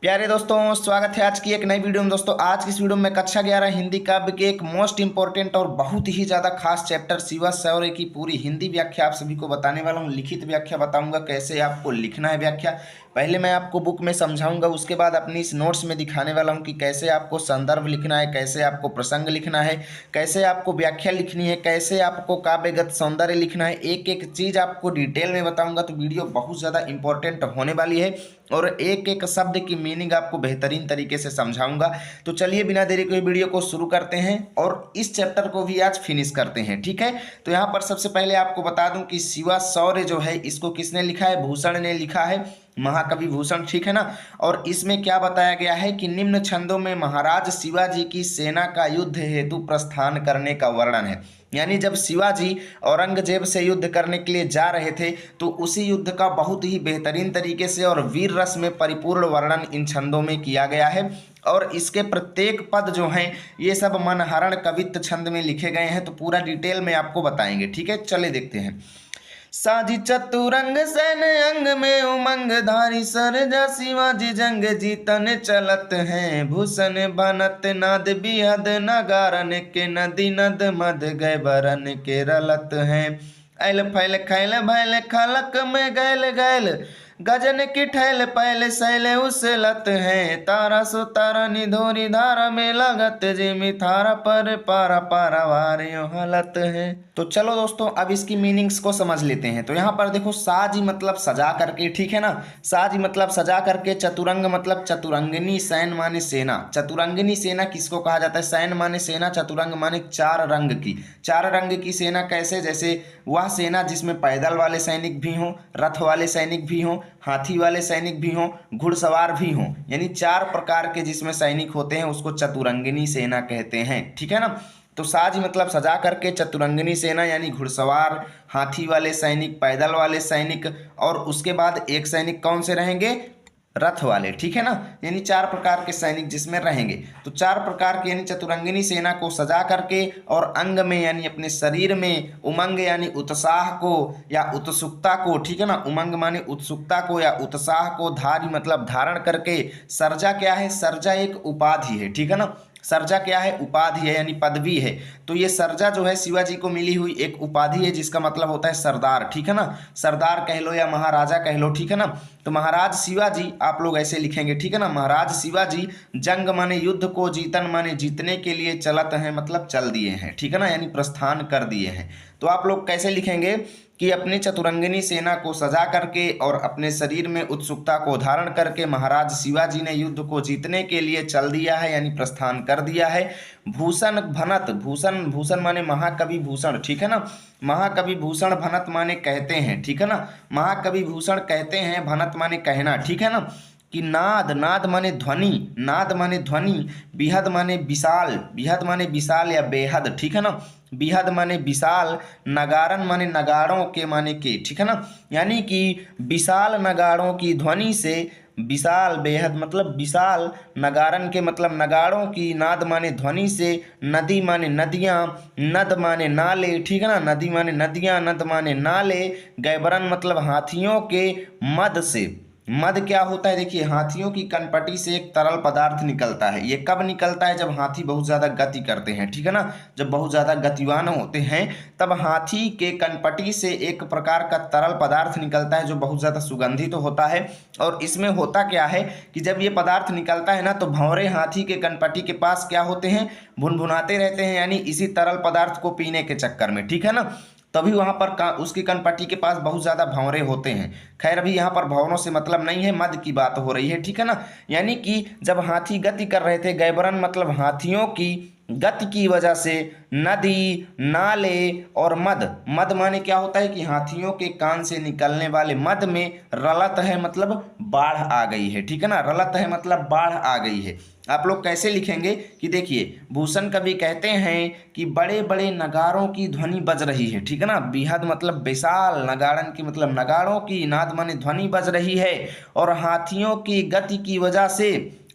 प्यारे दोस्तों, स्वागत है आज की एक नई वीडियो में। दोस्तों आज की इस वीडियो में कक्षा 11 हिंदी काव्य के एक मोस्ट इंपॉर्टेंट और बहुत ही ज़्यादा खास चैप्टर शिवा शौर्य की पूरी हिंदी व्याख्या आप सभी को बताने वाला हूं। लिखित व्याख्या बताऊंगा, कैसे आपको लिखना है व्याख्या। पहले मैं आपको बुक में समझाऊंगा, उसके बाद अपनी इस नोट्स में दिखाने वाला हूं कि कैसे आपको संदर्भ लिखना है, कैसे आपको प्रसंग लिखना है, कैसे आपको व्याख्या लिखनी है, कैसे आपको काव्यगत सौंदर्य लिखना है। एक एक चीज़ आपको डिटेल में बताऊंगा, तो वीडियो बहुत ज़्यादा इंपॉर्टेंट होने वाली है और एक एक शब्द की मीनिंग आपको बेहतरीन तरीके से समझाऊंगा। तो चलिए बिना देरी के वीडियो को शुरू करते हैं और इस चैप्टर को भी आज फिनिश करते हैं, ठीक है। तो यहाँ पर सबसे पहले आपको बता दूं कि शिवा शौर्य जो है इसको किसने लिखा है? भूषण ने लिखा है, महाकवि भूषण, ठीक है ना। और इसमें क्या बताया गया है कि निम्न छंदों में महाराज शिवाजी की सेना का युद्ध हेतु प्रस्थान करने का वर्णन है। यानी जब शिवाजी औरंगजेब से युद्ध करने के लिए जा रहे थे तो उसी युद्ध का बहुत ही बेहतरीन तरीके से और वीर रस में परिपूर्ण वर्णन इन छंदों में किया गया है। और इसके प्रत्येक पद जो हैं ये सब मनहरण कवित्व छंद में लिखे गए हैं। तो पूरा डिटेल में आपको बताएंगे, ठीक है। चले देखते हैं। साजी चतुरंग सैन अंग में उमंग धारी सरजा शिवाजी जंग जीतन चलत हैं। भूषण बनत नाद बिहद नगारन के नदी नद मद गए बरन के रलत हैं। ऐल फैल खैल भैल खलक में गैल गैल गजन की ठैल पहले सैले उसलत हैं। तारा सो तारा निधोरी धारा में लगत जिमी थारा पर पारा पारा वारियों हलत है। तो चलो दोस्तों अब इसकी मीनिंग्स को समझ लेते हैं। तो यहाँ पर देखो, साजी मतलब सजा करके, ठीक है ना। साजी मतलब सजा करके, चतुरंग मतलब चतुरंगिनी, सैन माने सेना। चतुरंगिनी सेना किसको कहा जाता है? सैन माने सेना, चतुरंग माने चार रंग की। चार रंग की सेना कैसे? जैसे वह सेना जिसमें पैदल वाले सैनिक भी हों, रथ वाले सैनिक भी हों, हाथी वाले सैनिक भी हों, घुड़सवार भी हों, यानी चार प्रकार के जिसमें सैनिक होते हैं उसको चतुरंगिनी सेना कहते हैं, ठीक है ना। तो साज मतलब सजा करके, चतुरंगिनी सेना यानी घुड़सवार, हाथी वाले सैनिक, पैदल वाले सैनिक, और उसके बाद एक सैनिक कौन से रहेंगे? रथ वाले, ठीक है ना। यानी चार प्रकार के सैनिक जिसमें रहेंगे। तो चार प्रकार के यानी चतुरंगिनी सेना को सजा करके और अंग में यानी अपने शरीर में उमंग यानी उत्साह को या उत्सुकता को, ठीक है ना। उमंग माने उत्सुकता को या उत्साह को, धारी मतलब धारण करके। सर्जा क्या है? सर्जा एक उपाधि है, ठीक है ना। सर्जा क्या है? उपाधि है यानी पदवी है। तो ये सर्जा जो है शिवाजी को मिली हुई एक उपाधि है जिसका मतलब होता है सरदार, ठीक है ना। सरदार कह लो या महाराजा कह लो, ठीक है ना। तो महाराज शिवाजी आप लोग ऐसे लिखेंगे, ठीक है ना। महाराज शिवाजी जंग माने युद्ध को, जीतन माने जीतने के लिए, चलत हैं मतलब चल दिए हैं, ठीक है ना, यानी प्रस्थान कर दिए हैं। तो आप लोग कैसे लिखेंगे कि अपनी चतुरंगिनी सेना को सजा करके और अपने शरीर में उत्सुकता को धारण करके महाराज शिवाजी ने युद्ध को जीतने के लिए चल दिया है यानी प्रस्थान कर दिया है। भूषण भनत, भूषण भूषण माने महाकवि भूषण, ठीक है ना। महाकवि भूषण भनत माने कहते हैं, ठीक है ना। महाकवि भूषण कहते हैं, भनत माने कहना, ठीक है ना। कि नाद, नाद माने ध्वनि, नाद माने ध्वनि, बिहद माने विशाल, बिहद माने विशाल या बेहद, ठीक है ना। बिहद माने विशाल, नगारन माने नगाड़ों के माने के, ठीक है ना। यानी कि विशाल नगाड़ों की ध्वनि से, विशाल बेहद मतलब विशाल, नगारन के मतलब नगाड़ों की, नाद माने ध्वनि से, नदी माने नदियाँ, नद माने नाले, ठीक है ना। नदी माने नदियाँ, नद माने नाले, गैबरन मतलब हाथियों के, मद से। मद क्या होता है? देखिए, हाथियों की कनपटी से एक तरल पदार्थ निकलता है। ये कब निकलता है? जब हाथी बहुत ज़्यादा गति करते हैं, ठीक है ना। जब बहुत ज़्यादा गतिवान होते हैं तब हाथी के कनपटी से एक प्रकार का तरल पदार्थ निकलता है जो बहुत ज़्यादा सुगंधित तो होता है। और इसमें होता क्या है कि जब ये पदार्थ निकलता है ना तो भंवरे हाथी के कनपटी के पास क्या होते हैं? भुनभुनाते रहते हैं, यानी इसी तरल पदार्थ को पीने के चक्कर में, ठीक है ना। तभी वहां पर उसकी कनपट्टी के पास बहुत ज्यादा भंवरे होते हैं। खैर अभी यहाँ पर भंवरों से मतलब नहीं है, मद की बात हो रही है, ठीक है ना। यानी कि जब हाथी गति कर रहे थे, गैबरन मतलब हाथियों की गति की वजह से नदी, नाले और मद, मद माने क्या होता है कि हाथियों के कान से निकलने वाले मद में रलत है मतलब बाढ़ आ गई है, ठीक है ना। रलत है मतलब बाढ़ आ गई है। आप लोग कैसे लिखेंगे कि देखिए, भूषण कवि कहते हैं कि बड़े बड़े नगाड़ों की ध्वनि बज रही है, ठीक है ना। बिहद मतलब विशाल, नगाड़न की मतलब नगाड़ों की, नाद माने ध्वनि बज रही है, और हाथियों की गति की वजह से,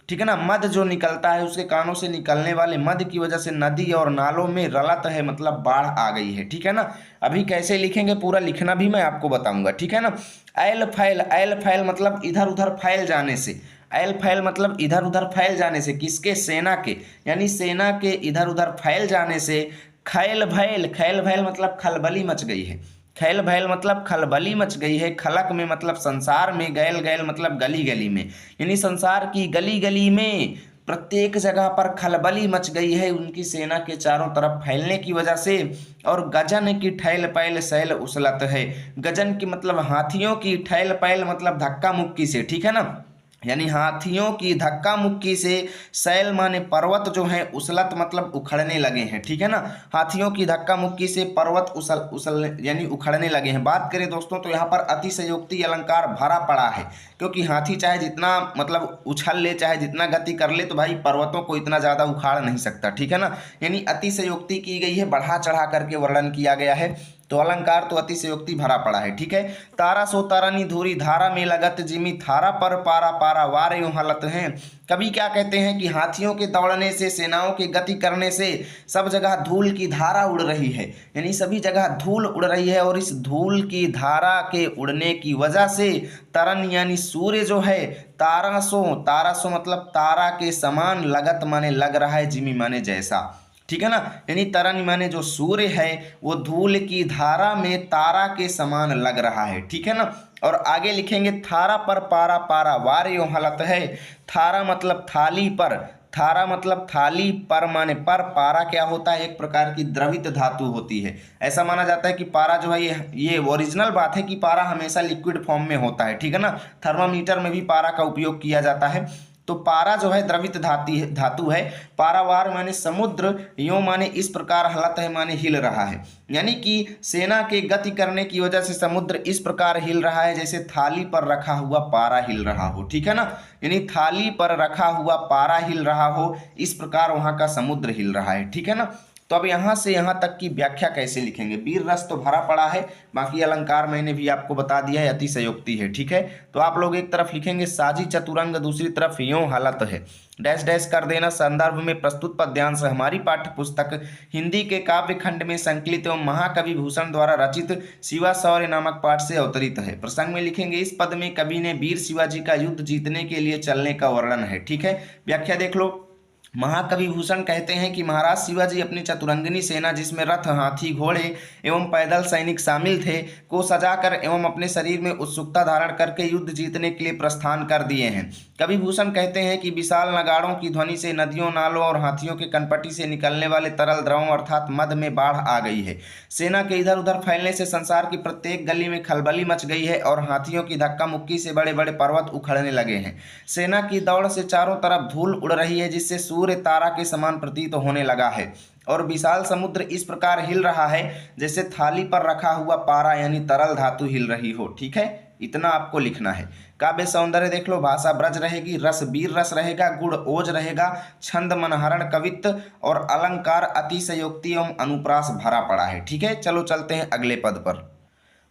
ठीक है ना, मद जो निकलता है उसके कानों से निकलने वाले मद की वजह से नदी और नालों में रलत है मतलब बाढ़ आ गई है, ठीक है ना। अभी कैसे लिखेंगे पूरा लिखना भी मैं आपको बताऊंगा, ठीक है ना। ऐल फैल, ऐल फैल मतलब इधर उधर फैल जाने से। ऐल फैल मतलब इधर उधर फैल जाने से, किसके, सेना के, यानी सेना के इधर उधर फैल जाने से। खैल भैल, खैल भैल मतलब खलबली मच गई है, खैल भैल मतलब खलबली मच गई है। खलक में मतलब संसार में, गैल गैल मतलब गली गली में, यानी संसार की गली गली में प्रत्येक जगह पर खलबली मच गई है उनकी सेना के चारों तरफ फैलने की वजह से। और गजन की ठैल पैल सैल उछलत है, गजन की मतलब हाथियों की, ठैल पैल मतलब धक्का मुक्की से, ठीक है ना, यानी हाथियों की धक्का मुक्की से सैल माने पर्वत जो है, उछलत मतलब उखड़ने लगे हैं, ठीक है ना। हाथियों की धक्का मुक्की से पर्वत उछल उछल यानी उखड़ने लगे हैं। बात करें दोस्तों तो यहाँ पर अतिशयोक्ति अलंकार भरा पड़ा है, क्योंकि हाथी चाहे जितना मतलब उछल ले, चाहे जितना गति कर ले, तो भाई पर्वतों को इतना ज्यादा उखाड़ नहीं सकता, ठीक है ना। यानी अतिशयोक्ति की गई है, बढ़ा चढ़ा करके वर्णन किया गया है, तो अलंकार तो अतिशयोक्ति भरा पड़ा है, ठीक है। तारा सो तारानी धूरी धारा में लगत जिमी थारा पर पारा पारा वार यूं हालत हैं। कवि क्या कहते हैं कि हाथियों के दौड़ने से, सेनाओं के गति करने से सब जगह धूल की धारा उड़ रही है, यानी सभी जगह धूल उड़ रही है। और इस धूल की धारा के उड़ने की वजह से तरन यानी सूर्य जो है, तारा सो मतलब तारा के समान, लगत माने लग रहा है, जिमी माने जैसा, ठीक है ना। यानी तरन माने जो सूर्य है वो धूल की धारा में तारा के समान लग रहा है, ठीक है ना। और आगे लिखेंगे थारा पर पारा पारा वार यूं हालत है। थारा मतलब थाली पर, थारा मतलब थाली, पर माने पर, पारा क्या होता है, एक प्रकार की द्रवित धातु होती है। ऐसा माना जाता है कि पारा जो है, ये ओरिजिनल बात है कि पारा हमेशा लिक्विड फॉर्म में होता है, ठीक है ना। थर्मामीटर में भी पारा का उपयोग किया जाता है। तो पारा जो है द्रवित धातु है। पारावार माने समुद्र, यो माने इस प्रकार हलत है माने हिल रहा है, यानी कि सेना के गति करने की वजह से समुद्र इस प्रकार हिल रहा है जैसे थाली पर रखा हुआ पारा हिल रहा हो, ठीक है ना। यानी थाली पर रखा हुआ पारा हिल रहा हो, इस प्रकार वहां का समुद्र हिल रहा है, ठीक है ना। तो अब यहाँ से यहाँ तक की व्याख्या कैसे लिखेंगे, वीर रस तो भरा पड़ा है, बाकी अलंकार मैंने भी आपको बता दिया है, अतिशयोक्ति है, ठीक है। तो आप लोग एक तरफ लिखेंगे साजी चतुरंग, दूसरी तरफ यों हालत है, डैश डैश कर देना। संदर्भ में प्रस्तुत पद्यांश हमारी पाठ्य पुस्तक हिंदी के काव्य खंड में संकलित एवं महाकवि भूषण द्वारा रचित शिवा शौर्य नामक पाठ से अवतरित है। प्रसंग में लिखेंगे इस पद में कवि ने वीर शिवाजी का युद्ध जीतने के लिए चलने का वर्णन है, ठीक है। व्याख्या देख लो। महाकवि भूषण कहते हैं कि महाराज शिवाजी अपनी चतुरंगिनी सेना, जिसमें रथ, हाथी, घोड़े एवं पैदल सैनिक शामिल थे, को सजाकर एवं अपने शरीर में उत्सुकता धारण करके युद्ध जीतने के लिए प्रस्थान कर दिए हैं। कवि भूषण कहते हैं कि विशाल नगाड़ों की ध्वनि से नदियों, नालों और हाथियों के कनपटी से निकलने वाले तरल द्रवों अर्थात मद में बाढ़ आ गई है। सेना के इधर उधर फैलने से संसार की प्रत्येक गली में खलबली मच गई है और हाथियों की धक्का मुक्की से बड़े बड़े पर्वत उखड़ने लगे हैं। सेना की दौड़ से चारों तरफ धूल उड़ रही है, जिससे सूर्य तारा के समान प्रतीत होने लगा है। और विशाल समुद्र इस प्रकार हिल रहा है जैसे थाली पर रखा हुआ पारा यानी तरल धातु हिल रही हो, ठीक है। इतना आपको लिखना है। काव्य सौंदर्य देख लो, भाषा ब्रज रहेगी, रस वीर रस रहेगा, गुण ओज रहेगा, छंद मनहरण कवित्व और अलंकार अतिशयोक्ति एवं अनुप्रास भरा पड़ा है, ठीक है। चलो चलते हैं अगले पद पर।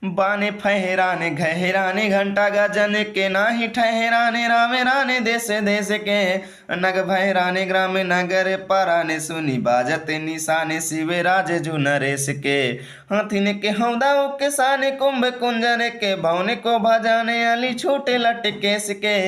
बाने फहराने घहराने घंटा गजन के नाही ठहराने रामे राने देश देश के नग भैराने ग्राम नगर पराने सुनी बाजते निशाने शिवे राज जू नरेश के हाथीने के हौदाओं के साने कुंभ कुंजने के भवने को भजाने अली छोटे लटकेश के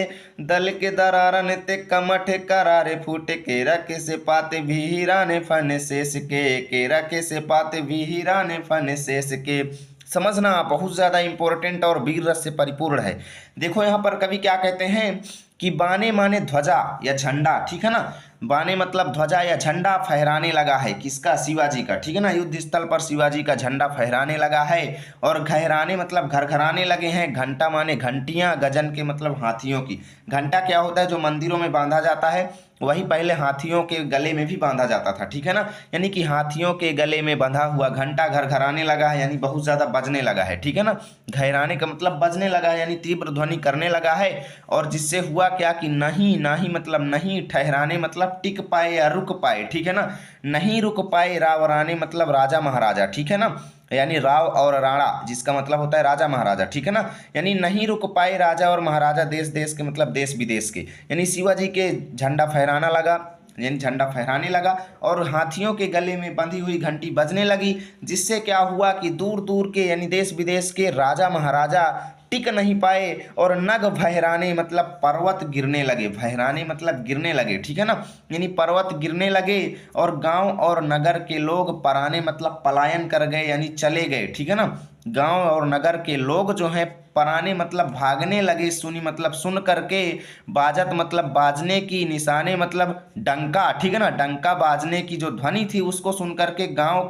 दल के दरारन ते कमठ करारे फूटे केरा के से पाते भीराने फन शेष के, केरा के से पाते भीराने फन शेष के। समझना बहुत ज़्यादा इंपॉर्टेंट और वीर रस से परिपूर्ण है। देखो यहाँ पर कवि क्या कहते हैं कि बाने माने ध्वजा या झंडा, ठीक है ना। बाने मतलब ध्वजा या झंडा फहराने लगा है, किसका, शिवाजी का, ठीक है ना। युद्ध स्थल पर शिवाजी का झंडा फहराने लगा है। और घहराने मतलब घरघराने लगे हैं। घंटा माने घंटियां, गजन के मतलब हाथियों की। घंटा क्या होता है, जो मंदिरों में बांधा जाता है, वही पहले हाथियों के गले में भी बांधा जाता था, ठीक है ना। यानी कि हाथियों के गले में बंधा हुआ घंटा घरघराने लगा है, यानी बहुत ज्यादा बजने लगा है, ठीक है ना। घहराने का मतलब बजने लगा है, यानी तीव्र ध्वनि करने लगा है। और जिससे हुआ क्या कि नहीं, नहीं मतलब नहीं, ठहराने मतलब टिक पाए या रुक पाए, ठीक है ना। नहीं रुक पाए, रावराने मतलब राजा महाराजा, ठीक है ना। यानी राव और राणा जिसका मतलब होता है राजा महाराजा, ठीक है ना। यानी नहीं रुक पाए राजा और महाराजा देश देश के मतलब देश विदेश के। यानी शिवाजी के झंडा फहराना लगा, यानी झंडा फहराने लगा और हाथियों के गले में बंधी हुई घंटी बजने लगी, जिससे क्या हुआ कि दूर दूर के यानी देश विदेश के राजा महाराजा टिक नहीं पाए और नग भहराने मतलब पर्वत गिरने लगे, भहराने मतलब गिरने लगे, ठीक है ना, यानी पर्वत गिरने लगे और गांव और नगर के लोग पराने मतलब पलायन कर गए यानी चले गए, ठीक है ना। गांव और नगर के लोग जो हैं पराने मतलब भागने लगे, सुनी मतलब सुन करके, बाजत मतलब बाजने की, निशाने मतलब डंका, ठीक है ना, डंका बाजने की जो ध्वनि थी उसको सुन करके गांव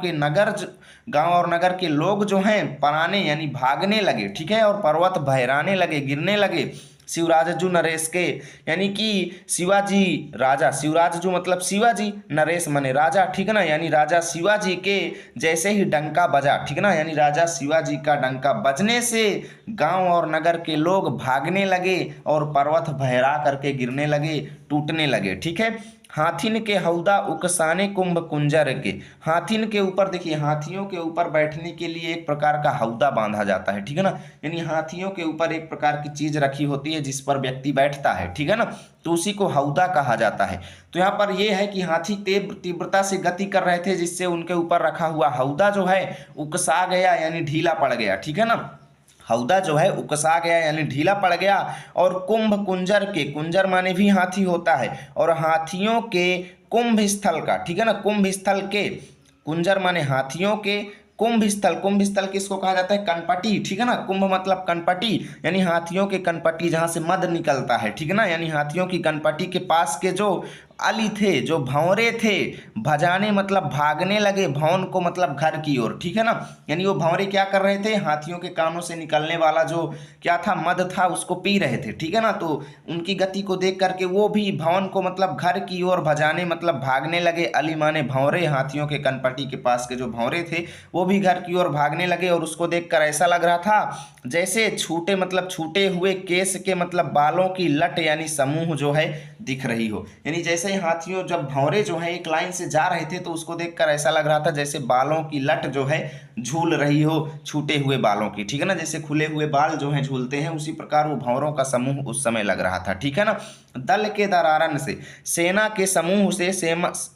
और नगर के लोग जो हैं पराने यानी भागने लगे, ठीक है, और पर्वत भयराने लगे, गिरने लगे। शिवराजजू नरेश के यानी कि शिवाजी राजा, शिवराजजू मतलब शिवाजी, नरेश माने राजा, ठीक है ना, यानी राजा शिवाजी के जैसे ही डंका बजा, ठीक है ना, यानी राजा शिवाजी का डंका बजने से गांव और नगर के लोग भागने लगे और पर्वत भयरा करके गिरने लगे, टूटने लगे, ठीक है। हाथिन के हौदा उकसाने कुंभ कुंजर के, हाथिन के ऊपर देखिए, हाथियों के ऊपर बैठने के लिए एक प्रकार का हौदा बांधा जाता है, ठीक है ना, यानी हाथियों के ऊपर एक प्रकार की चीज रखी होती है जिस पर व्यक्ति बैठता है, ठीक है ना, तो उसी को हौदा कहा जाता है। तो यहाँ पर यह है कि हाथी तीव्रता से गति कर रहे थे जिससे उनके ऊपर रखा हुआ हौदा जो है उकसा गया यानी ढीला पड़ गया, ठीक है ना, हौदा जो है उकसा गया यानी ढीला पड़ गया। और कुंभ कुंजर के, कुंजर माने भी हाथी होता है, और हाथियों के कुंभ स्थल का, ठीक है ना, कुंभ स्थल के, कुंजर माने हाथियों के, कुंभ स्थल, कुंभ स्थल किसको कहा जाता है, कनपटी, ठीक है ना, कुंभ मतलब कनपटी यानी हाथियों के कनपटी जहां से मद निकलता है, ठीक है ना, यानी हाथियों की कनपटी के पास के जो अली थे, जो भंवरे थे, भजाने मतलब भागने लगे, भवन को मतलब घर की ओर, ठीक है ना, यानी वो भंवरे क्या कर रहे थे, हाथियों के कानों से निकलने वाला जो क्या था, मद था, उसको पी रहे थे, ठीक है ना, तो उनकी गति को देख करके वो भी भवन को मतलब घर की ओर भजाने मतलब भागने लगे, अली माने भंवरे, हाथियों के कनपटी के पास के जो भंवरे थे वो भी घर की ओर भागने लगे, और उसको देखकर ऐसा लग रहा था जैसे छूटे मतलब छूटे हुए केस के मतलब बालों की लट यानी समूह जो है दिख रही हो, यानी जैसे ही हाथियों जब भंवरे जो है एक लाइन से जा रहे थे तो उसको देखकर ऐसा लग रहा था जैसे बालों की लट जो है झूल रही हो, छूटे हुए बालों की, ठीक है ना, जैसे खुले हुए बाल जो हैं झूलते हैं उसी प्रकार वो भंवरों का समूह उस समय लग रहा था, ठीक है ना। दल के दरारन से, सेना के समूह से,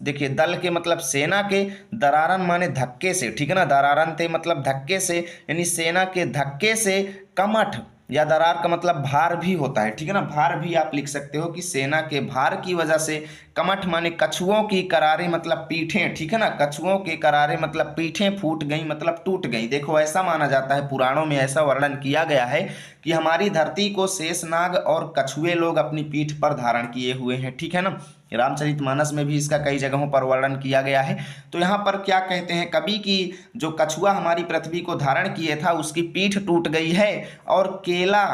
देखिए दल के मतलब सेना के, दरारन माने धक्के से, ठीक है ना, दरारन थे मतलब धक्के से, यानी सेना के धक्के से कमठ या दरार का मतलब भार भी होता है, ठीक है ना, भार भी आप लिख सकते हो कि सेना के भार की वजह से, कमठ माने कछुओं की करारे मतलब पीठें, ठीक है ना, कछुओं के करारे मतलब पीठें फूट गई मतलब टूट गई। देखो ऐसा माना जाता है, पुराणों में ऐसा वर्णन किया गया है कि हमारी धरती को शेषनाग और कछुए लोग अपनी पीठ पर धारण किए हुए हैं, ठीक है ना, रामचरितमानस में भी इसका कई जगहों पर वर्णन किया गया है। तो यहाँ पर क्या कहते हैं कवि की, जो कछुआ हमारी पृथ्वी को धारण किए था उसकी पीठ टूट गई है, और केला,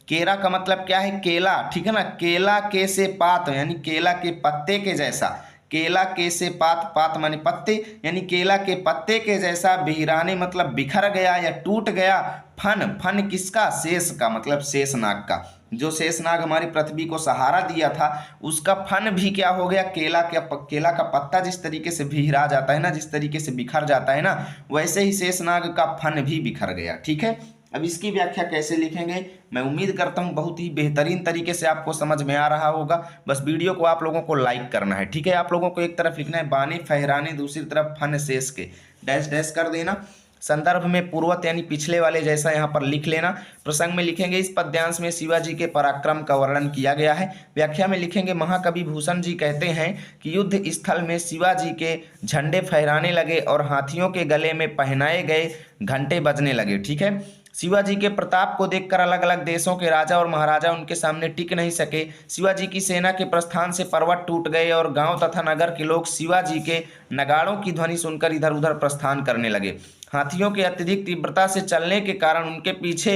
केरा का मतलब क्या है, केला, ठीक है ना, केला के से पात यानी केला के पत्ते के जैसा, केला के से पात, पात माने पत्ते, यानी केला के पत्ते के जैसा बिहराने मतलब बिखर गया या टूट गया, फन, फन किसका, शेष का मतलब शेषनाग का, जो शेषनाग हमारी पृथ्वी को सहारा दिया था उसका फन भी क्या हो गया, केला का पत्ता जिस तरीके से बिखरा जाता है ना, जिस तरीके से बिखर जाता है ना, वैसे ही शेषनाग का फन भी बिखर गया, ठीक है। अब इसकी व्याख्या कैसे लिखेंगे, मैं उम्मीद करता हूं बहुत ही बेहतरीन तरीके से आपको समझ में आ रहा होगा। बस वीडियो को आप लोगों को लाइक करना है, ठीक है, आप लोगों को एक तरफ लिखना है बाने फहराने, दूसरी तरफ फन शेष के, डैश डैश कर देना, संदर्भ में पूर्वत यानी पिछले वाले जैसा यहाँ पर लिख लेना। प्रसंग में लिखेंगे इस पद्यांश में शिवाजी के पराक्रम का वर्णन किया गया है। व्याख्या में लिखेंगे महाकवि भूषण जी कहते हैं कि युद्ध स्थल में शिवाजी के झंडे फहराने लगे और हाथियों के गले में पहनाए गए घंटे बजने लगे, ठीक है। शिवाजी के प्रताप को देखकर अलग अलग देशों के राजा और महाराजा उनके सामने टिक नहीं सके। शिवाजी की सेना के प्रस्थान से पर्वत टूट गए और गांव तथा नगर के लोग शिवाजी के नगाड़ों की ध्वनि सुनकर इधर उधर प्रस्थान करने लगे। हाथियों के अत्यधिक तीव्रता से चलने के कारण उनके पीछे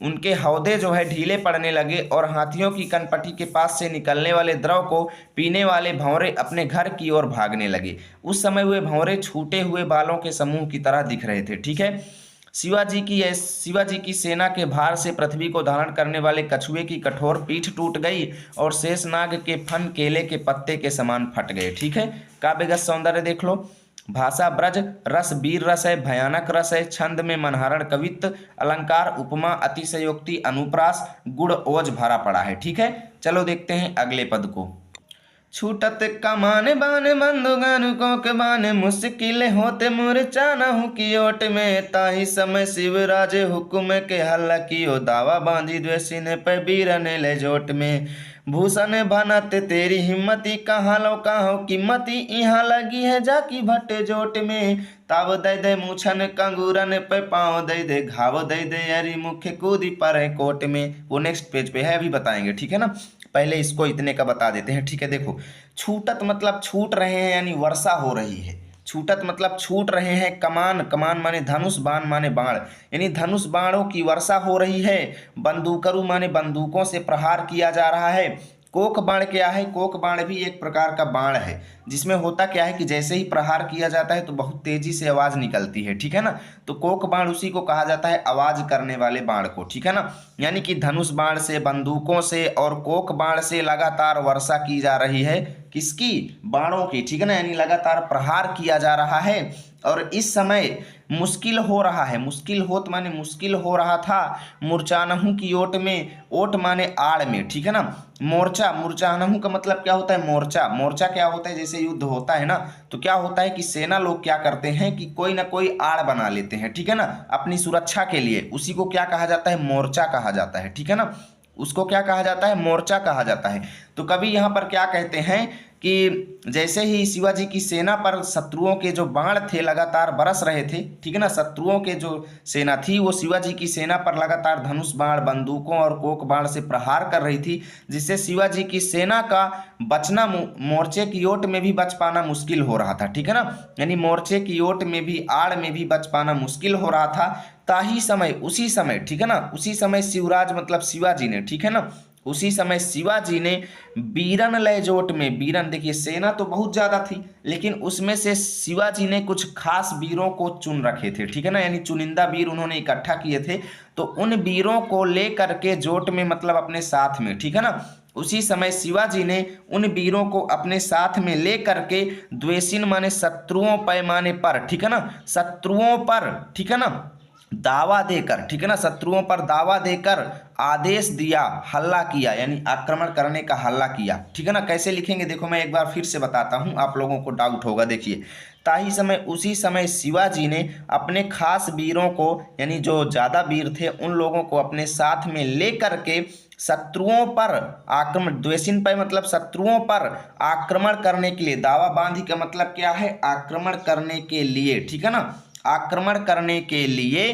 उनके हौदे जो है ढीले पड़ने लगे और हाथियों की कनपटी के पास से निकलने वाले द्रव को पीने वाले भंवरे अपने घर की ओर भागने लगे। उस समय वे भंवरे छूटे हुए बालों के समूह की तरह दिख रहे थे, ठीक है। शिवाजी की सेना के भार से पृथ्वी को धारण करने वाले कछुए की कठोर पीठ टूट गई और शेषनाग के फन केले के पत्ते के समान फट गए, ठीक है। काव्यगत सौंदर्य देख लो, भाषा ब्रज, रस वीर रस है, भयानक रस है, छंद में मनहरण कवित्व, अलंकार उपमा अतिशयोक्ति अनुप्रास, गुण ओज भरा पड़ा है, ठीक है। चलो देखते हैं अगले पद को। छूटत कमान बाने बंदुगानुकों के बाने, मुश्किल होते मुरझाना हूँ की ओट में। ताही समय शिवराज हुक्म के हल्ला कियो, दावा बांधी द्वेषिन पे बीरन ले जोट में। भूषण भनत तेरी हिम्मती, कहाँ लो कहो कीमती, यहाँ लगी है जाकी भट्ट जोट में। ताव दे दे मूछन कंगूरन पे पाँव दे दे, घाव दे दे अरी मुख्य कूदी पर कोट में। वो नेक्स्ट पेज पे है, अभी बताएंगे, ठीक है ना। पहले इसको इतने का बता देते हैं, ठीक है। देखो, छूटत मतलब छूट रहे हैं, यानी वर्षा हो रही है। छूटत मतलब छूट रहे हैं। कमान, कमान माने धनुष, बाण माने बाण, यानी धनुष बाणों की वर्षा हो रही है। बंदूकरू माने बंदूकों से प्रहार किया जा रहा है। कोक बाण क्या है? कोक बाण भी एक प्रकार का बाण है, जिसमें होता क्या है कि जैसे ही प्रहार किया जाता है तो बहुत तेजी से आवाज निकलती है, ठीक है ना। तो कोक बाण उसी को कहा जाता है, आवाज करने वाले बाण को, ठीक है ना। यानी कि धनुष बाण से, बंदूकों से और कोक बाण से लगातार वर्षा की जा रही है। किसकी? बाणों की, ठीक है ना। यानी लगातार प्रहार किया जा रहा है और इस समय मुश्किल हो रहा है। मुश्किल होत माने मुश्किल हो रहा था। मूर्छानहु की ओट में, ओट माने आड़ में, ठीक है ना। मोर्चा, मूर्छानहु का मतलब क्या होता है? मोर्चा। मोर्चा क्या होता है? जैसे युद्ध होता है ना, तो क्या होता है कि सेना लोग क्या करते हैं कि कोई ना कोई आड़ बना लेते हैं, ठीक है ना, अपनी सुरक्षा के लिए। उसी को क्या कहा जाता है? मोर्चा कहा जाता है, ठीक है ना। उसको क्या कहा जाता है? मोर्चा कहा जाता है। तो कभी यहाँ पर क्या कहते हैं कि जैसे ही शिवाजी की सेना पर शत्रुओं के जो बाण थे लगातार बरस रहे थे, ठीक है ना। शत्रुओं के जो सेना थी वो शिवाजी की सेना पर लगातार धनुष बाण, बंदूकों और कोक बाण से प्रहार कर रही थी, जिससे शिवाजी की सेना का बचना, मोर्चे की ओट में भी बच पाना मुश्किल हो रहा था, ठीक है ना। यानी मोर्चे की ओट में भी, आड़ में भी बच पाना मुश्किल हो रहा था। ताही समय, उसी समय, ठीक है ना, उसी समय शिवराज मतलब शिवाजी ने, ठीक है ना, उसी समय शिवाजी ने बीरन लय जोट में, बीरन देखिए सेना तो बहुत ज्यादा थी, लेकिन उसमें से शिवाजी ने कुछ खास वीरों को चुन रखे थे, ठीक है ना। यानी चुनिंदा वीर उन्होंने इकट्ठा किए थे, तो उन वीरों को लेकर के जोट में मतलब अपने साथ में, ठीक है ना, उसी समय शिवाजी ने उन वीरों को अपने साथ में ले करके द्वेषिन माने शत्रुओं पैमाने पर, ठीक है ना, शत्रुओं पर, ठीक है ना, दावा देकर, ठीक है ना, शत्रुओं पर दावा देकर आदेश दिया, हल्ला किया, यानी आक्रमण करने का हल्ला किया, ठीक है ना। कैसे लिखेंगे देखो, मैं एक बार फिर से बताता हूं, आप लोगों को डाउट होगा। देखिए, ताही समय, उसी समय शिवाजी ने अपने खास वीरों को, यानी जो ज्यादा वीर थे उन लोगों को अपने साथ में लेकर के शत्रुओं पर आक्रमण, द्वेषिन पर मतलब शत्रुओं पर आक्रमण करने के लिए, दावा बांधी का मतलब क्या है? आक्रमण करने के लिए, ठीक है ना, आक्रमण करने के लिए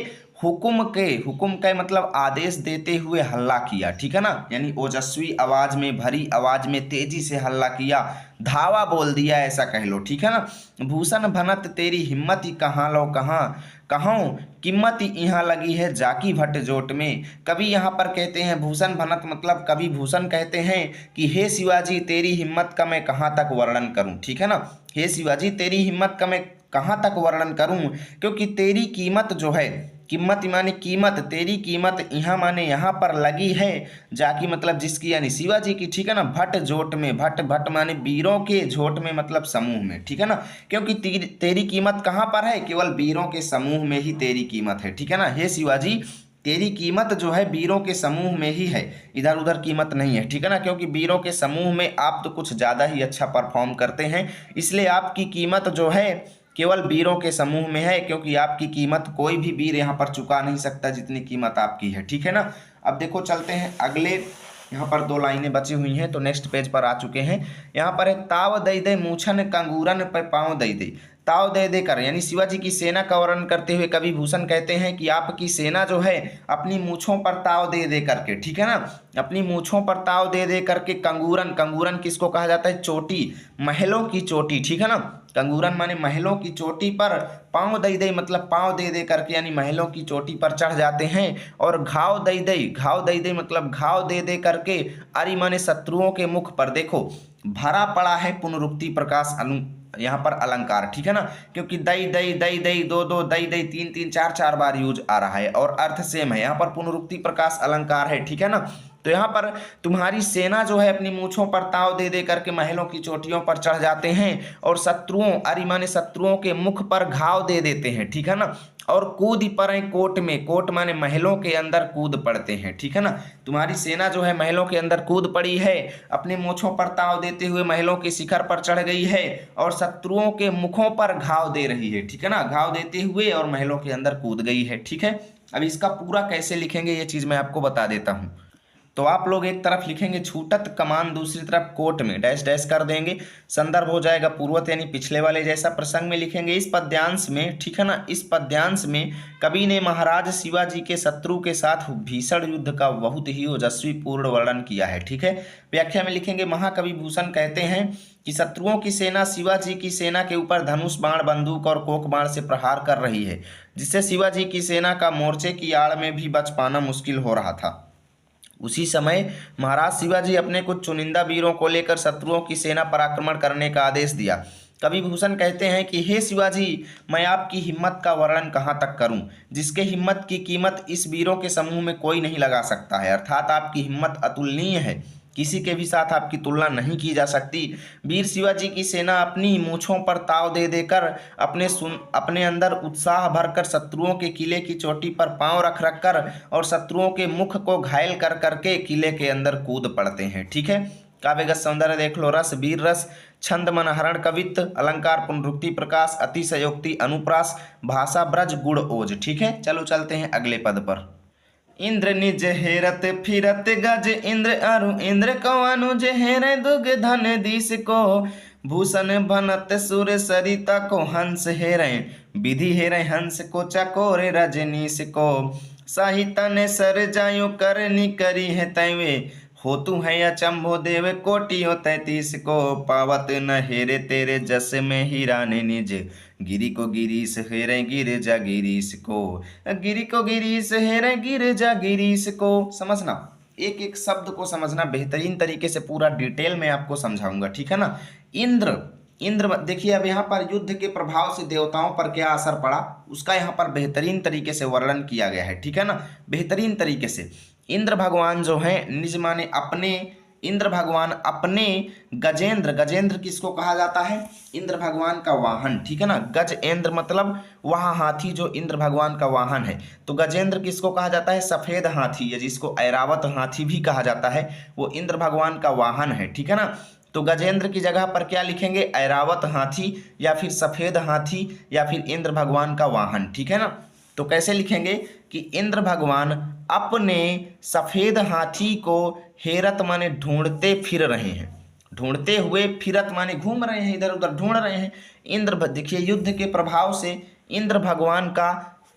हुकुम के मतलब आदेश देते हुए हल्ला किया, ठीक है ना। यानी ओजस्वी आवाज में, भरी आवाज में तेजी से हल्ला किया, धावा बोल दिया, ऐसा कह लो, ठीक है ना। भूषण भनत तेरी हिम्मती, कहाँ लो कहाँ कहूँ कीमत यहाँ लगी है जाकी भट्ट जोट में। कभी यहाँ पर कहते हैं भूषण भनत मतलब कभी भूषण कहते हैं कि हे शिवाजी तेरी हिम्मत का मैं कहाँ तक वर्णन करूं, ठीक है ना। हे शिवाजी तेरी हिम्मत का मैं कहाँ तक वर्णन करूं, क्योंकि तेरी कीमत जो है, कीमत माने कीमत, तेरी कीमत यहाँ माने यहाँ पर लगी है, जाकी मतलब जिसकी, यानी शिवाजी की, ठीक है ना, भट्ट जोट में, भट्ट भट्ट माने वीरों के, झोट में मतलब समूह में, ठीक है ना। क्योंकि तेरी कीमत कहाँ पर है? केवल वीरों के समूह में ही तेरी कीमत है, ठीक है ना। हे शिवाजी तेरी कीमत जो है वीरों के समूह में ही है, इधर उधर कीमत नहीं है, ठीक है ना। क्योंकि वीरों के समूह में आप तो कुछ ज़्यादा ही अच्छा परफॉर्म करते हैं, इसलिए आपकी कीमत जो है केवल वीरों के समूह में है, क्योंकि आपकी कीमत कोई भी वीर यहाँ पर चुका नहीं सकता जितनी कीमत आपकी है, ठीक है ना। अब देखो चलते हैं अगले, यहाँ पर 2 लाइनें बची हुई हैं, तो नेक्स्ट पेज पर आ चुके हैं। यहाँ पर है ताव दई दे मूछन कंगूरन पे पाँव दई दे, ताव दे देकर, यानी शिवाजी की सेना का वर्णन करते हुए कवि भूषण कहते हैं कि आपकी सेना जो है अपनी मूछों पर ताव दे दे करके, ठीक है ना, अपनी मूछों पर ताव दे दे करके कंगूरन, कंगूरन किसको कहा जाता है? चोटी, महलों की चोटी, ठीक है ना। कंगूरन माने महलों की चोटी पर पाँव दई दई मतलब पाँव दे दे करके, यानी महलों की चोटी पर चढ़ जाते हैं। और घाव दई दई, घाव दई दई मतलब घाव दे दे करके, अरि माने शत्रुओं के मुख पर। देखो भरा पड़ा है पुनरुक्ति प्रकाश यहाँ पर अलंकार, ठीक है ना, क्योंकि दई दई दई दई, दो दो दई दई, तीन तीन, चार चार बार यूज आ रहा है और अर्थ सेम है। यहाँ पर पुनरुक्ति प्रकाश अलंकार है, ठीक है ना। तो यहाँ पर तुम्हारी सेना जो है अपनी मूछों पर ताव दे दे करके महलों की चोटियों पर चढ़ जाते हैं और शत्रुओं, अरि माने शत्रुओं के मुख पर घाव दे देते हैं, ठीक है ना। और कूद पड़े कोट में, कोट माने महलों के अंदर कूद पड़ते हैं, ठीक है ना। तुम्हारी सेना जो है महलों के अंदर कूद पड़ी है, अपने मूंछों पर ताव देते हुए महलों के शिखर पर चढ़ गई है और शत्रुओं के मुखों पर घाव दे रही है, ठीक है ना, घाव देते हुए और महलों के अंदर कूद गई है, ठीक है। अब इसका पूरा कैसे लिखेंगे ये चीज मैं आपको बता देता हूं। तो आप लोग एक तरफ लिखेंगे छूटत कमान, दूसरी तरफ कोट में डैश डैश कर देंगे, संदर्भ हो जाएगा पूर्वत यानी पिछले वाले जैसा। प्रसंग में लिखेंगे इस पद्यांश में, ठीक है ना, इस पद्यांश में कवि ने महाराज शिवाजी के शत्रु के साथ भीषण युद्ध का बहुत ही ओजस्वी पूर्ण वर्णन किया है, ठीक है। व्याख्या में लिखेंगे महाकवि भूषण कहते हैं कि शत्रुओं की सेना शिवाजी की सेना के ऊपर धनुष बाण, बंदूक और कोक बाण से प्रहार कर रही है, जिससे शिवाजी की सेना का मोर्चे की आड़ में भी बच पाना मुश्किल हो रहा था। उसी समय महाराज शिवाजी अपने कुछ चुनिंदा वीरों को लेकर शत्रुओं की सेना पर आक्रमण करने का आदेश दिया। कवि भूषण कहते हैं कि हे शिवाजी, मैं आपकी हिम्मत का वर्णन कहाँ तक करूं, जिसके हिम्मत की कीमत इस वीरों के समूह में कोई नहीं लगा सकता है। अर्थात आपकी हिम्मत अतुलनीय है, किसी के भी साथ आपकी तुलना नहीं की जा सकती। वीर शिवाजी की सेना अपनी मूंछों पर ताव दे देकर अपने अंदर उत्साह भरकर शत्रुओं के किले की चोटी पर पांव रख रख कर और शत्रुओं के मुख को घायल कर करके किले के अंदर कूद पड़ते हैं, ठीक है। काव्यगत सौंदर्य देख लो, रस वीर रस, छंद मनहरण कवित्व, अलंकार पुनरुक्ति प्रकाश, अतिशयोक्ति अनुप्रास, भाषा ब्रज गुण ओज, ठीक है। चलो चलते हैं अगले पद पर। इंद्र निज हेरत फिरत गज, इंद्र अरु इंद्र को अनुज हेरे दुग धन दिश को, भूषण भनत सुर सरिता को हंस हेरे, विधि हेरे हंस को चकोरे रजनीश को, साहिता ने सर जायो करनी करी है तैवे, होतु है अचंभो देव कोटियों 33 को, पावत न हेरे तेरे जस में हीरा ने निज, गिरी को गिरीश हेरे गिर जा गिरीश को, गिरी को गिरीश हेरे गिर जा गिरीश को। समझना, एक एक शब्द को समझना बेहतरीन तरीके से, पूरा डिटेल में आपको समझाऊंगा, ठीक है ना। इंद्र, इंद्र देखिए अब यहाँ पर युद्ध के प्रभाव से देवताओं पर क्या असर पड़ा उसका यहाँ पर बेहतरीन तरीके से वर्णन किया गया है, ठीक है ना, बेहतरीन तरीके से। इंद्र भगवान जो है निज माने अपने, इंद्र भगवान अपने गजेंद्र, गजेंद्र किसको कहा जाता है, इंद्र भगवान का वाहन, ठीक है ना। गजेंद्र मतलब वह हाथी जो इंद्र भगवान का वाहन है, तो गजेंद्र किसको कहा जाता है, सफेद हाथी, या जिसको ऐरावत हाथी भी कहा जाता है, वो इंद्र भगवान का वाहन है, ठीक है ना। तो गजेंद्र की जगह पर क्या लिखेंगे, ऐरावत हाथी या फिर सफेद हाथी या फिर इंद्र भगवान का वाहन, ठीक है ना। तो कैसे लिखेंगे कि इंद्र भगवान अपने सफेद हाथी को हेरत माने ढूंढते फिर रहे हैं, ढूंढते हुए, फिरत माने घूम रहे हैं, इधर उधर ढूंढ रहे हैं। इंद्र देखिए युद्ध के प्रभाव से इंद्र भगवान का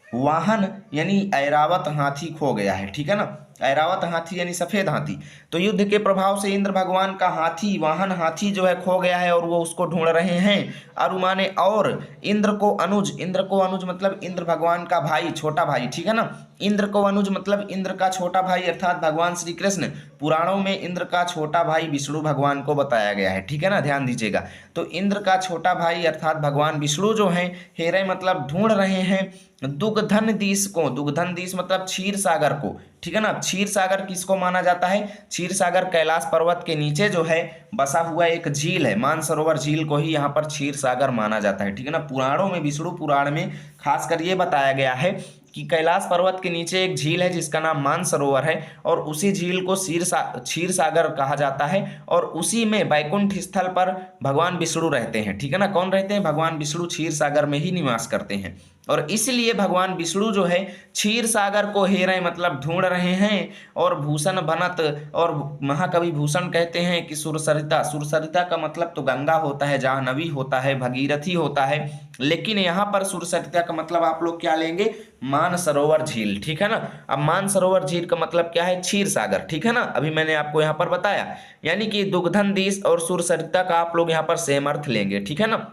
वाहन यानी ऐरावत हाथी खो गया है, ठीक है ना, ऐरावत हाथी यानी सफेद हाथी। तो युद्ध के प्रभाव से इंद्र भगवान का हाथी, वाहन हाथी जो है खो गया है और वो उसको ढूंढ रहे हैं। अरु माने और, इंद्र को अनुज, इंद्र को अनुज मतलब इंद्र भगवान का भाई, छोटा भाई, ठीक है ना। इंद्र को अनुज मतलब इंद्र का छोटा भाई अर्थात भगवान श्री कृष्ण। पुराणों में इंद्र का छोटा भाई विष्णु भगवान को बताया गया है, ठीक है ना, ध्यान दीजिएगा। तो इंद्र का छोटा भाई अर्थात भगवान विष्णु जो है हेरे मतलब ढूंढ रहे हैं दुग्धन दिश को, दुग्धन दिश मतलब क्षीर सागर को, ठीक है ना। क्षीर सागर किसको माना जाता है, क्षीर सागर कैलाश पर्वत के नीचे जो है बसा हुआ एक झील है, मानसरोवर झील को ही यहाँ पर क्षीर सागर माना जाता है, ठीक है ना। पुराणों में, विष्णु पुराण में खासकर ये बताया गया है कि कैलाश पर्वत के नीचे एक झील है जिसका नाम मानसरोवर है और उसी झील को क्षीर सागर कहा जाता है और उसी में बैकुंठ स्थल पर भगवान विष्णु रहते हैं, ठीक है ना। कौन रहते हैं, भगवान विष्णु क्षीर सागर में ही निवास करते हैं और इसलिए भगवान विष्णु जो है क्षीर सागर को हेरे मतलब ढूंढ रहे हैं। और भूषण बनत, और महाकवि भूषण कहते हैं कि सुरसरिता, सुरसरिता का मतलब तो गंगा होता है, जाह्नवी होता है, भगीरथी होता है, लेकिन यहाँ पर सुरसरिता का मतलब आप लोग क्या लेंगे, मानसरोवर झील, ठीक है ना। अब मानसरोवर झील का मतलब क्या है, क्षीर सागर, ठीक है ना, अभी मैंने आपको यहाँ पर बताया। यानी कि दुग्धन दिश और सुरसरिता का आप लोग यहाँ पर सेम अर्थ लेंगे, ठीक है ना।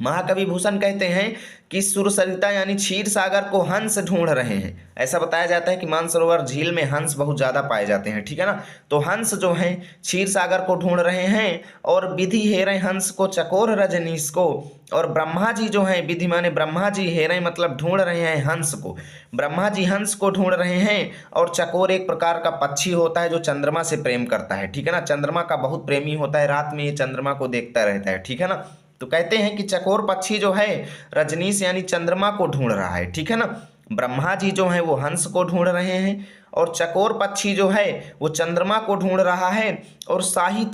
महाकवि भूषण कहते हैं कि सुरसरिता यानी क्षीर सागर को हंस ढूंढ रहे हैं। ऐसा बताया जाता है कि मानसरोवर झील में हंस बहुत ज्यादा पाए जाते हैं, ठीक है ना। तो हंस जो हैं क्षीर सागर को ढूंढ रहे हैं और विधि हेरे हंस को चकोर रजनीश को, और ब्रह्मा जी जो हैं, विधि माने ब्रह्मा जी, हेरे मतलब ढूंढ रहे हैं हंस को, ब्रह्मा जी हंस को ढूंढ रहे हैं। और चकोर एक प्रकार का पक्षी होता है जो चंद्रमा से प्रेम करता है, ठीक है ना, चंद्रमा का बहुत प्रेमी होता है, रात में ये चंद्रमा को देखता रहता है, ठीक है ना। तो कहते हैं कि चकोर पक्षी जो है रजनीश यानी चंद्रमा को ढूंढ रहा है, ठीक है ना। ब्रह्मा जी जो है वो हंस को ढूंढ रहे हैं और चकोर पक्षी जो है वो चंद्रमा को ढूंढ रहा है। और शाही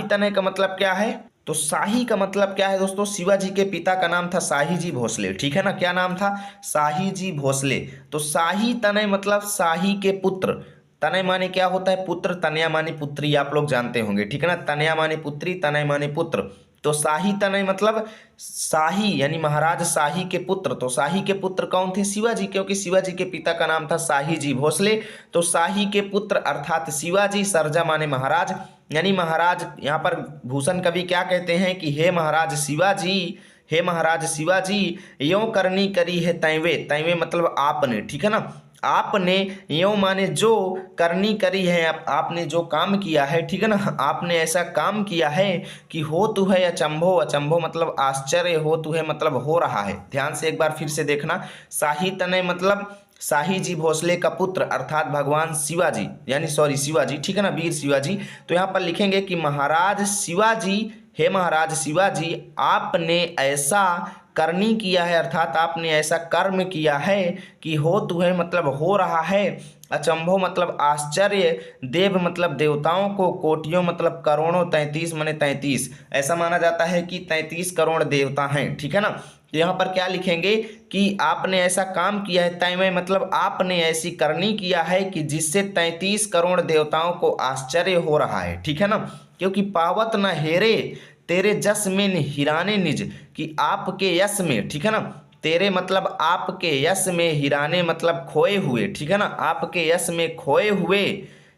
तनय का मतलब क्या है? तो शाही का मतलब क्या है दोस्तों? शिवाजी के पिता का नाम था शाही जी भोसले, ठीक है ना। क्या नाम था? शाही जी भोसले। तो शाही तनय मतलब शाही के पुत्र। तनय माने क्या होता है? पुत्र। तनया माने पुत्री, आप लोग जानते होंगे, ठीक है ना। तनया माने पुत्री, तनय माने पुत्र। तो शाही तनय मतलब शाही यानी महाराज शाही के पुत्र। तो शाही के पुत्र कौन थे? शिवाजी, क्योंकि शिवाजी के पिता का नाम था शाही जी भोसले। तो शाही के पुत्र अर्थात शिवाजी, सरजा माने महाराज यानी महाराज। यहाँ पर भूषण कवि क्या कहते हैं कि हे महाराज शिवाजी, हे महाराज शिवाजी, यों करनी करी है तैवे। तैवे मतलब आपने, ठीक है ना। आपने, यों माने जो, करनी करी है आपने जो काम किया है, ठीक है ना। आपने ऐसा काम किया है कि हो तू है अचंभो। अचंभो मतलब आश्चर्य, हो तू है मतलब हो रहा है। ध्यान से एक बार फिर से देखना। शाही तनय मतलब शाही जी भोसले का पुत्र अर्थात भगवान शिवाजी यानी शिवाजी, ठीक है ना, वीर शिवाजी। तो यहाँ पर लिखेंगे कि महाराज शिवाजी, हे महाराज शिवाजी, आपने ऐसा करनी किया है अर्थात आपने ऐसा कर्म किया है कि हो तुहे मतलब हो रहा है, अचंभो मतलब आश्चर्य, देव मतलब देवताओं को, कोटियों मतलब करोड़ों, 33 माने 33। ऐसा माना जाता है कि 33 करोड़ देवता हैं, ठीक है ना। तो यहाँ पर क्या लिखेंगे कि आपने ऐसा काम किया है, तैमय मतलब आपने ऐसी करनी किया है कि जिससे 33 करोड़ देवताओं को आश्चर्य हो रहा है, ठीक है ना। क्योंकि पावत न हेरे तेरे जस में हिराने निज, कि आपके यश में, ठीक है ना। तेरे मतलब आपके यश में, हिराने मतलब खोए हुए, ठीक है ना। आपके यश में खोए हुए,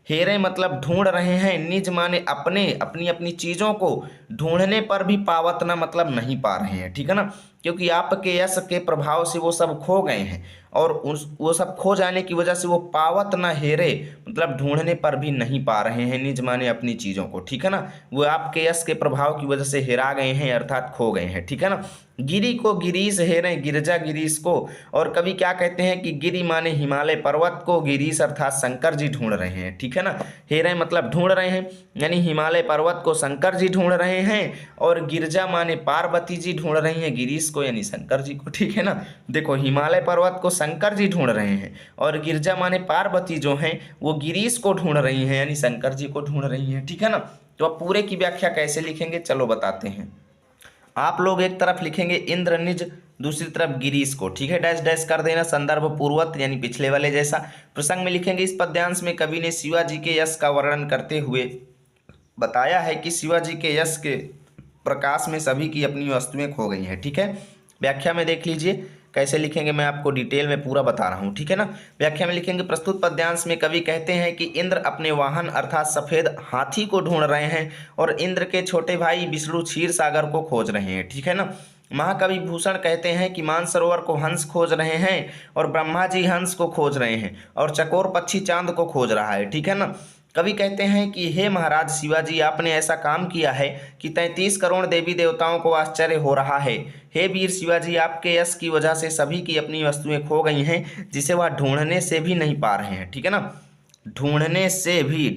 हेरे मतलब ढूंढ रहे हैं, निज माने अपने, अपनी अपनी चीज़ों को ढूंढने पर भी पावत ना मतलब नहीं पा रहे हैं, ठीक है ना। क्योंकि आपके यश के प्रभाव से वो सब खो गए हैं और वो सब खो जाने की वजह से वो पावत ना हेरे मतलब ढूंढने पर भी नहीं पा रहे हैं, निज माने अपनी चीज़ों को, ठीक है ना। वो आपके यश के प्रभाव की वजह से हेरा गए हैं अर्थात खो गए हैं, ठीक है ना। गिरी को गिरीश हेरे, गिरजा गिरीश को। और कवि क्या कहते हैं कि गिरी माने हिमालय पर्वत को, गिरीश अर्थात शंकर जी ढूंढ रहे हैं, ठीक है ना। हेरे मतलब ढूंढ रहे हैं यानी हिमालय पर्वत को शंकर जी ढूंढ रहे हैं। और गिरजा माने पार्वती जी ढूंढ रही हैं गिरीश को यानी शंकर जी को, ठीक है ना। देखो हिमालय पर्वत को शंकर जी ढूंढ रहे हैं और गिरजा माने पार्वती जो हैं वो गिरीश को ढूंढ रही हैं यानी शंकर जी को ढूंढ रही हैं, ठीक है ना। तो अब पूरे की व्याख्या कैसे लिखेंगे चलो बताते हैं। आप लोग एक तरफ लिखेंगे इंद्र निज, दूसरी तरफ गिरीश को, ठीक है, डैश डैश कर देना संदर्भ पूर्वत यानी पिछले वाले जैसा। प्रसंग में लिखेंगे इस पद्यांश में कवि ने शिवाजी के यश का वर्णन करते हुए बताया है कि शिवाजी के यश के प्रकाश में सभी की अपनी वस्तुएं खो गई हैं, ठीक है। व्याख्या में देख लीजिए कैसे लिखेंगे, मैं आपको डिटेल में पूरा बता रहा हूँ, ठीक है ना। व्याख्या में लिखेंगे प्रस्तुत पद्यांश में कवि कहते हैं कि इंद्र अपने वाहन अर्थात सफेद हाथी को ढूंढ रहे हैं और इंद्र के छोटे भाई विष्णु क्षीर सागर को खोज रहे हैं, ठीक है ना। महाकवि भूषण कहते हैं कि मानसरोवर को हंस खोज रहे हैं और ब्रह्मा जी हंस को खोज रहे हैं और चकोर पक्षी चांद को खोज रहा है, ठीक है ना। कवि कहते हैं कि हे महाराज शिवाजी, आपने ऐसा काम किया है कि 33 करोड़ देवी देवताओं को आश्चर्य हो रहा है। हे वीर शिवाजी, आपके यश की वजह से सभी की अपनी वस्तुएं खो गई हैं जिसे वह ढूंढने से भी नहीं पा रहे हैं, ठीक है ना। ढूंढने से भी,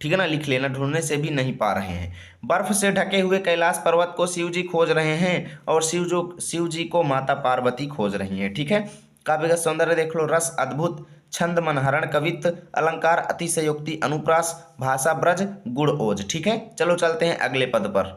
ठीक है ना, लिख लेना, ढूंढने से भी नहीं पा रहे हैं। बर्फ से ढके हुए कैलाश पर्वत को शिव जी खोज रहे हैं और शिव जी को माता पार्वती खोज रही हैं, ठीक है। काव्य का सौंदर्य देख लो, रस अद्भुत, छंद मनहरण, कवित्व, अलंकार, अतिशयोक्ति, अनुप्रास, भाषा ब्रज, गुण ओज, ठीक है। चलो चलते हैं अगले पद पर।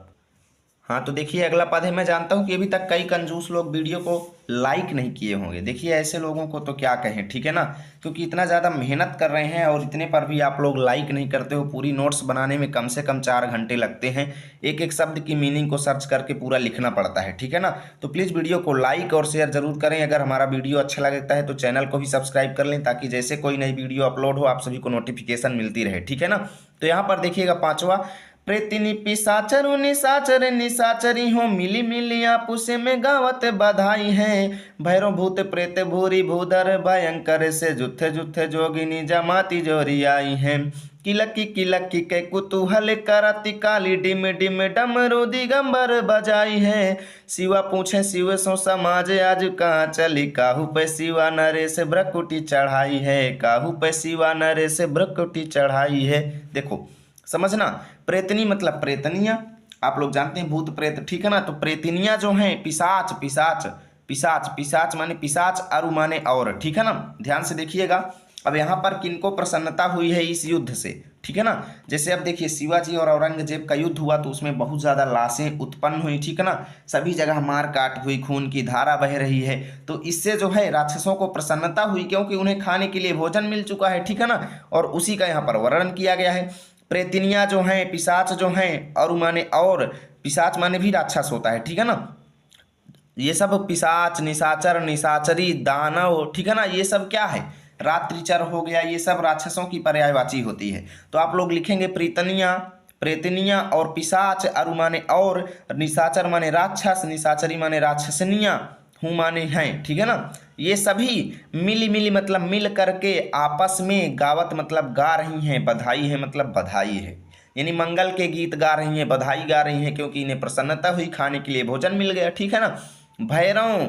हाँ तो देखिए अगला पद है, मैं जानता हूँ कि अभी तक कई कंजूस लोग वीडियो को लाइक नहीं किए होंगे। देखिए ऐसे लोगों को तो क्या कहें, ठीक है ना, क्योंकि इतना ज़्यादा मेहनत कर रहे हैं और इतने पर भी आप लोग लाइक नहीं करते हो। पूरी नोट्स बनाने में कम से कम 4 घंटे लगते हैं, एक एक शब्द की मीनिंग को सर्च करके पूरा लिखना पड़ता है, ठीक है ना। तो प्लीज़ वीडियो को लाइक और शेयर जरूर करें। अगर हमारा वीडियो अच्छा लगता है तो चैनल को भी सब्सक्राइब कर लें ताकि जैसे कोई नई वीडियो अपलोड हो आप सभी को नोटिफिकेशन मिलती रहे, ठीक है ना। तो यहाँ पर देखिएगा 5वां, प्रेतिनी पिसाचरु निसाचर निसाचरी हो, मिली मिली आपुसे में गावत बधाई है। भैरव भूत प्रेत भूरी भूधर भयंकर से जुथे जुथे जोगिनी जमाती जोरी आई है। किलकी के कुतूहल करती काली डिम डिम डमरू दिगंबर बजाई है। शिवा पूछे शिव सो समाज आज कहाँ चली, काहू पे शिवा नरेश भ्रकुटी चढ़ाई है, काहू पे शिवा नरेश भ्रकुटी चढ़ाई है। देखो समझना, प्रेतनी मतलब प्रेतनिया, आप लोग जानते हैं भूत प्रेत, ठीक है ना। तो प्रेतिनियां जो हैं पिशाच, पिशाच पिशाच पिशाच माने पिशाच, अरु माने और, ठीक है ना। ध्यान से देखिएगा। अब यहाँ पर किनको प्रसन्नता हुई है इस युद्ध से, ठीक है ना। जैसे अब देखिए शिवाजी और औरंगजेब का युद्ध हुआ तो उसमें बहुत ज्यादा लाशें उत्पन्न हुई, ठीक है ना। सभी जगह मार काट हुई, खून की धारा बह रही है। तो इससे जो है राक्षसों को प्रसन्नता हुई, क्योंकि उन्हें खाने के लिए भोजन मिल चुका है, ठीक है ना। और उसी का यहाँ पर वर्णन किया गया है। प्रेतिनियां जो हैं, पिशाच जो हैं, और माने और, पिशाच माने भी राक्षस होता है, ठीक है ना। ये सब पिशाच, निशाचर, निशाचरी, दानव, ठीक है ना, ये सब क्या है, रात्रिचर हो गया, ये सब राक्षसों की पर्यायवाची होती है। तो आप लोग लिखेंगे प्रीतनिया, प्रेतनिया और पिशाच, अरु माने और, निशाचर माने राक्षस, निशाचरी माने राक्षसनिया, हूँ माने हैं, ठीक है ना। ये सभी मिली मिली मतलब मिल करके आपस में, गावत मतलब गा रही हैं, बधाई है मतलब बधाई है, यानी मंगल के गीत गा रही हैं, बधाई गा रही हैं, क्योंकि इन्हें प्रसन्नता हुई, खाने के लिए भोजन मिल गया, ठीक है ना। भैरव,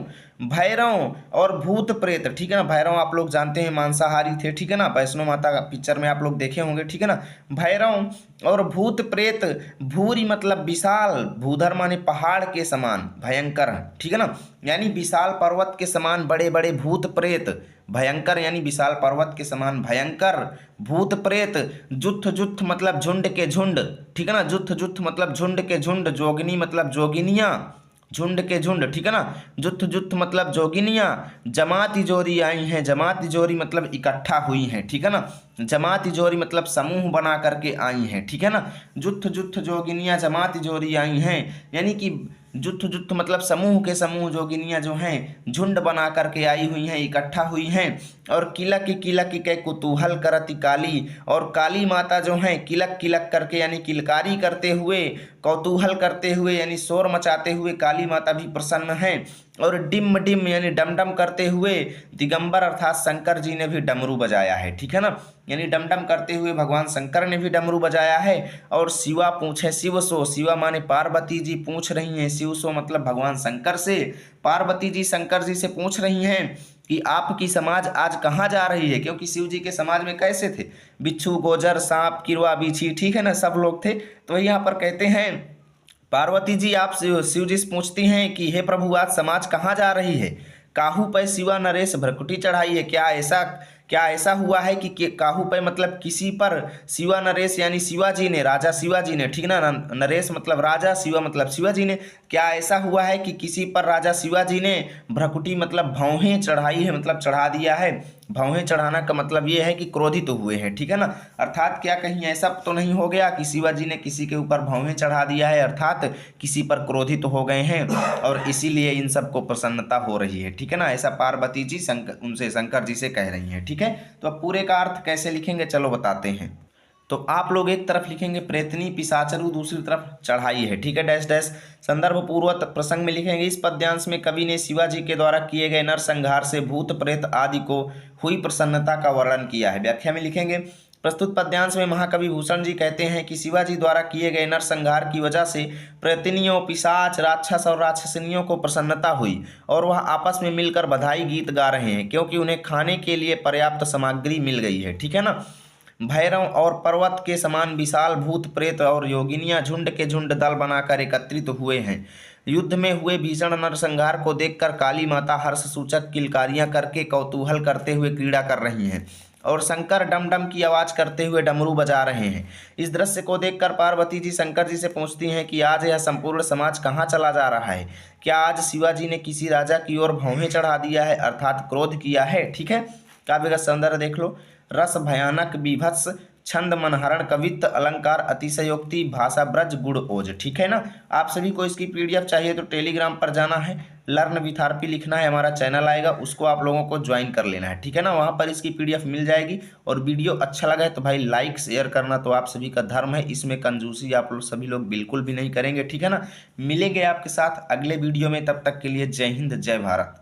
भैरव और भूत प्रेत, ठीक है ना। भैरव आप लोग जानते हैं मांसाहारी थे, ठीक है ना। वैष्णो माता पिक्चर में आप लोग देखे होंगे, ठीक है ना। भैरव और भूत प्रेत, भूरी मतलब विशाल, भूधर माने पहाड़ के समान भयंकर, ठीक है ना। यानी विशाल पर्वत के समान बड़े बड़े भूत प्रेत, भयंकर यानी विशाल पर्वत के समान भयंकर भूत प्रेत, जुथ जुथ मतलब झुंड के झुंड, ठीक है ना। जुथ जुथ मतलब झुंड के झुंड, जोगिनी मतलब जोगिनियां, झुंड के झुंड, ठीक है ना। जुथ जुथ मतलब जोगिनियां, जमात तिजोरी आई हैं, जमात तिजोरी मतलब इकट्ठा हुई हैं, ठीक है ना। जमात तिजोरी मतलब समूह बना करके आई हैं, ठीक है ना। जुथ जुथ जोगिनियां जमात तिजोरी आई हैं, यानी कि जुथ जुथ मतलब समूह के समूह जोगिनियां जो हैं झुंड बना करके आई हुई हैं, इकट्ठा हुई हैं। और किलक किलक के कुतूहल करती काली, और काली माता जो हैं किलक किलक करके यानी किलकारी करते हुए, कौतूहल करते हुए यानी शोर मचाते हुए काली माता भी प्रसन्न हैं। और डिम डिम यानी डमडम करते हुए दिगंबर अर्थात शंकर जी ने भी डमरू बजाया है, ठीक है ना। यानी डमडम करते हुए भगवान शंकर ने भी डमरू बजाया है। और शिवा पूछे शिव सो, शिवा माने पार्वती जी पूछ रही हैं, शिव सो मतलब भगवान शंकर से, पार्वती जी शंकर जी से पूछ रही हैं कि आपकी समाज आज कहाँ जा रही है, क्योंकि शिव जी के समाज में कैसे थे, बिच्छू, गोजर, सांप, किरवा, बिच्छी, ठीक है ना, सब लोग थे। तो यहाँ पर कहते हैं पार्वती जी आप शिव जी से पूछती हैं कि हे प्रभु आज समाज कहाँ जा रही है। काहू पे शिवा नरेश भ्रकुटी चढ़ाई है, क्या ऐसा हुआ है कि काहू पे मतलब किसी पर, शिवा नरेश यानी शिवाजी ने, राजा शिवाजी ने, ठीक ना। नरेश मतलब राजा, शिवा मतलब शिवाजी ने, क्या ऐसा हुआ है कि किसी पर राजा शिवाजी ने भ्रकुटी मतलब भौहें चढ़ाई है, मतलब चढ़ा दिया है। भौहें चढ़ाना का मतलब ये है कि क्रोधित तो हुए हैं, ठीक है ना। अर्थात क्या कहीं ऐसा तो नहीं हो गया कि शिवाजी ने किसी के ऊपर भौहें चढ़ा दिया है, अर्थात किसी पर क्रोधित तो हो गए हैं और इसीलिए इन सबको प्रसन्नता हो रही है, ठीक है ना। ऐसा पार्वती जी उनसे शंकर जी से कह रही हैं, ठीक है। तो अब पूरे का अर्थ कैसे लिखेंगे चलो बताते हैं। तो आप लोग एक तरफ लिखेंगे प्रेतनी पिशाचरु, दूसरी तरफ चढ़ाई है, ठीक है। डैश डैश संदर्भ पूर्वक प्रसंग में लिखेंगे इस पद्यांश में कवि ने शिवाजी के द्वारा किए गए नरसंहार से भूत प्रेत आदि को हुई प्रसन्नता का वर्णन किया है। व्याख्या में लिखेंगे प्रस्तुत पद्यांश में महाकवि भूषण जी कहते हैं कि शिवाजी द्वारा किए गए नरसंहार की वजह से प्रेतनियों, पिशाच, राक्षस और राक्षसनियों को प्रसन्नता हुई और वह आपस में मिलकर बधाई गीत गा रहे हैं, क्योंकि उन्हें खाने के लिए पर्याप्त सामग्री मिल गई है, ठीक है ना। भैरव और पर्वत के समान विशाल भूत प्रेत और योगिनियां झुंड के झुंड दल बनाकर एकत्रित हुए हैं। युद्ध में हुए भीषण नरसंहार को देखकर काली माता हर्ष सूचक किलकारियां करके कौतूहल करते हुए क्रीड़ा कर रही हैं और शंकर डम डम की आवाज करते हुए डमरू बजा रहे हैं। इस दृश्य को देखकर पार्वती जी शंकर जी से पूछती हैं कि आज यह संपूर्ण समाज कहाँ चला जा रहा है। क्या आज शिवाजी ने किसी राजा की ओर भौहें चढ़ा दिया है, अर्थात क्रोध किया है, ठीक है। काव्य का सौंदर्य देख लो। रस भयानक बीभत्स, छंद मनहरण, कवित्व अलंकार, अतिशयोक्ति, भाषा ब्रज, गुण ओज, ठीक है ना। आप सभी को इसकी पीडीएफ चाहिए तो टेलीग्राम पर जाना है, लर्न विथ आरपी लिखना है, हमारा चैनल आएगा, उसको आप लोगों को ज्वाइन कर लेना है, ठीक है ना। वहाँ पर इसकी पीडीएफ मिल जाएगी। और वीडियो अच्छा लगा है तो भाई लाइक शेयर करना तो आप सभी का धर्म है, इसमें कंजूसी आप लोग सभी लोग बिल्कुल भी नहीं करेंगे, ठीक है ना। मिलेंगे आपके साथ अगले वीडियो में, तब तक के लिए जय हिंद जय भारत।